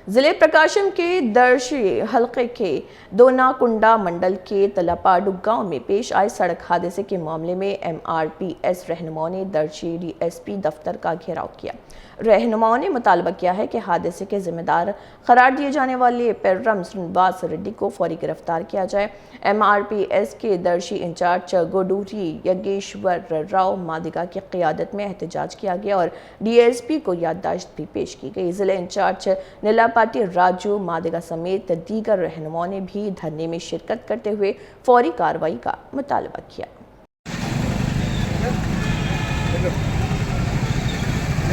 जिले प्रकाशम के दर्शी हलके के दोनाकुंडा मंडल के तलापाडू गांव में पेश आए सड़क हादसे के मामले में एमआरपीएस रहनुमाओं ने दर्शी डीएसपी दफ्तर का घेराव किया। रहनुमाओं ने मुतालबा किया है कि हादसे के जिम्मेदार करार दिए जाने वाले पेर्रम श्रीनिवास रेड्डी को फौरी गिरफ्तार किया जाए। एमआरपीएस के दर्शी इंचार्ज गोडूरी यज्ञेश्वर राव मादिगा की क़ियादत में एहतजाज किया गया और डीएसपी को याददाश्त भी पेश की गई। जिले इंचार्ज नीलापाटी राजू मादिगा समेत दीगर रहनुमाओं ने भी धरने में शिरकत करते हुए फौरी कार्रवाई का मुतालबा किया।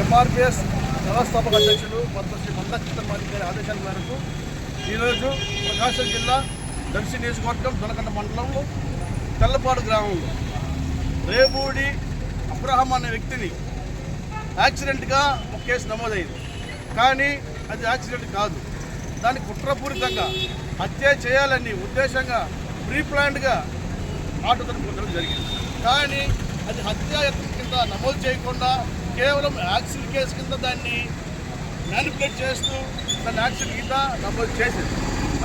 ఎంఆర్పిఎస్ వ్యవస్థాపక అధ్యక్షులు శ్రీ మందకృష్ణ మాదిగ గారి ఆదేశాల మేరకు ఈరోజు ప్రకాశం జిల్లా దర్శి నియోజకవర్గం దొనకొండ మండలంలో తెల్లపాడు గ్రామంలో రేబూడి అబ్రహం అనే వ్యక్తిని యాక్సిడెంట్గా ఒక కేసు నమోదైంది. కానీ అది యాక్సిడెంట్ కాదు, దాన్ని కుట్రపూరితంగా హత్య చేయాలని ఉద్దేశంగా ప్రీప్లాన్డ్గా ఆటోతను పొందడం జరిగింది. కానీ అది హత్యాయత్నం కింద నమోదు చేయకుండా కేవలం యాక్సిడెంట్ కేసు కింద దాన్ని మ్యానిపులేట్ చేస్తూ దాన్ని యాక్సిడెంట్ కింద నమోదు చేసింది.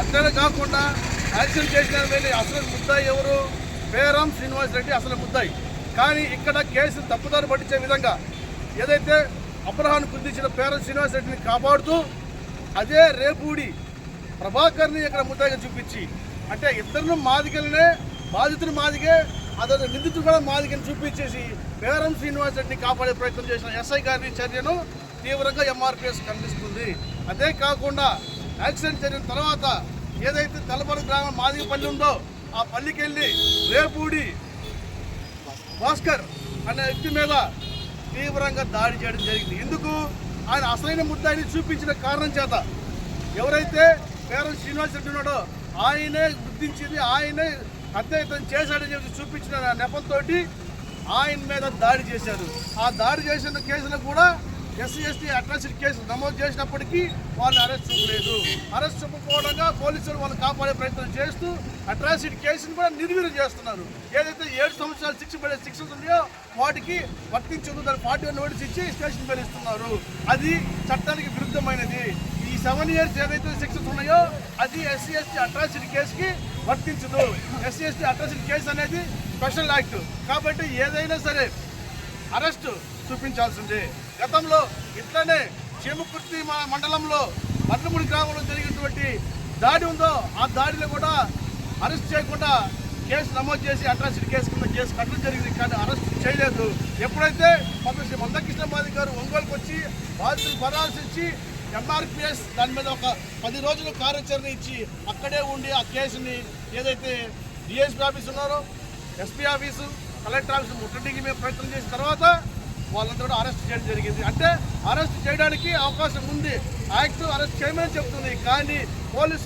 అంతేనే కాకుండా యాక్సిడెంట్ చేసిన వెళ్ళి అసలు ముద్దాయి ఎవరు? పేరం శ్రీనివాస్ రెడ్డి అసలు ముద్దాయి. కానీ ఇక్కడ కేసును తప్పుదారి పట్టించే విధంగా ఏదైతే అబ్రహాన్ని గుర్తించిన పేరం శ్రీనివాస్ రెడ్డిని కాపాడుతూ అదే రేపూడి ప్రభాకర్ని ఇక్కడ ముద్దాయిగా చూపించి, అంటే ఇద్దరు మాదిగలనే, బాధితులు మాదిగే, అదే నిందితుడు కూడా మాదిగని చూపించేసి పేరం శ్రీనివాస్ రెడ్డిని కాపాడే ప్రయత్నం చేసిన ఎస్ఐ గారి చర్యను తీవ్రంగా ఎంఆర్పిఎస్ ఖండిస్తుంది. అదే కాకుండా యాక్సిడెంట్ జరిగిన తర్వాత ఏదైతే తలపల్లి గ్రామం మాదిగ పల్లి ఉందో ఆ పల్లికి వెళ్ళి రేపూడి భాస్కర్ అనే వ్యక్తి మీద తీవ్రంగా దాడి చేయడం జరిగింది. ఎందుకు? ఆయన అసలైన ముద్దాయిని చూపించిన కారణం చేత. ఎవరైతే పేరం శ్రీనివాస్ రెడ్డి ఉన్నాడో ఆయనే గుర్తించింది, ఆయనే హత్యాయత్నం చేశాడని చెప్పి చూపించిన నెపంతో ఆయన మీద దాడి చేశారు. ఆ దాడి చేసిన కేసులో కూడా ఎస్సీ అట్రాసిటీ కేసు నమోదు చేసినప్పటికీ వాళ్ళని అరెస్ట్ చూపలేదు. అరెస్ట్ చూపకపోవడంగా పోలీసులు వాళ్ళు కాపాడే ప్రయత్నం చేస్తూ అట్రాసిటీ కేసును కూడా నిర్వీర్యం చేస్తున్నారు. ఏదైతే 7 సంవత్సరాలు శిక్ష పడే శిక్షలు ఉన్నాయో వాటికి వర్తించదు, దాన్ని 41 నోటీస్ ఇచ్చి స్టేషన్ పిలుస్తున్నారు. అది చట్టానికి విరుద్ధమైనది. ఈ 7 years ఏదైతే శిక్షలు ఉన్నాయో అది ఎస్సీ అట్రాసిటీ కేసుకి వర్తించదు. ఎస్సీ అట్రాసిటీ కేసు అనేది స్పెషల్ యాక్ట్ కాబట్టి ఏదైనా సరే అరెస్ట్ చూపించాల్సిందే. గతంలో ఇట్లనే చీమకుర్తి మండలంలో మర్లమూడి గ్రామంలో జరిగినటువంటి దాడి ఉందో ఆ దాడిలో కూడా అరెస్ట్ చేయకుండా కేసు నమోదు చేసి అట్రాసిటీ కేసు కింద కేసు కట్టడం జరిగింది. కానీ అరెస్ట్ చేయలేదు. ఎప్పుడైతే శ్రీ మందకృష్ణ మాదిగ గారు ఒంగోలుకు వచ్చి బాధితులు పరామర్శించి ఎంఆర్పిఎస్ దాని మీద ఒక 10 రోజులు కార్యాచరణ ఇచ్చి అక్కడే ఉండి ఆ కేసుని ఏదైతే డిఎస్పీ ఆఫీస్ ఉన్నారో ఎస్పీ ఆఫీసు కలెక్టర్ ఆఫీసు ముట్టడికి మేము ప్రయత్నం చేసిన తర్వాత వాళ్ళందరూ కూడా అరెస్ట్ చేయడం జరిగింది. అంటే అరెస్ట్ చేయడానికి అవకాశం ఉంది, యాక్ట్ అరెస్ట్ చేయమని చెప్తుంది. కానీ పోలీస్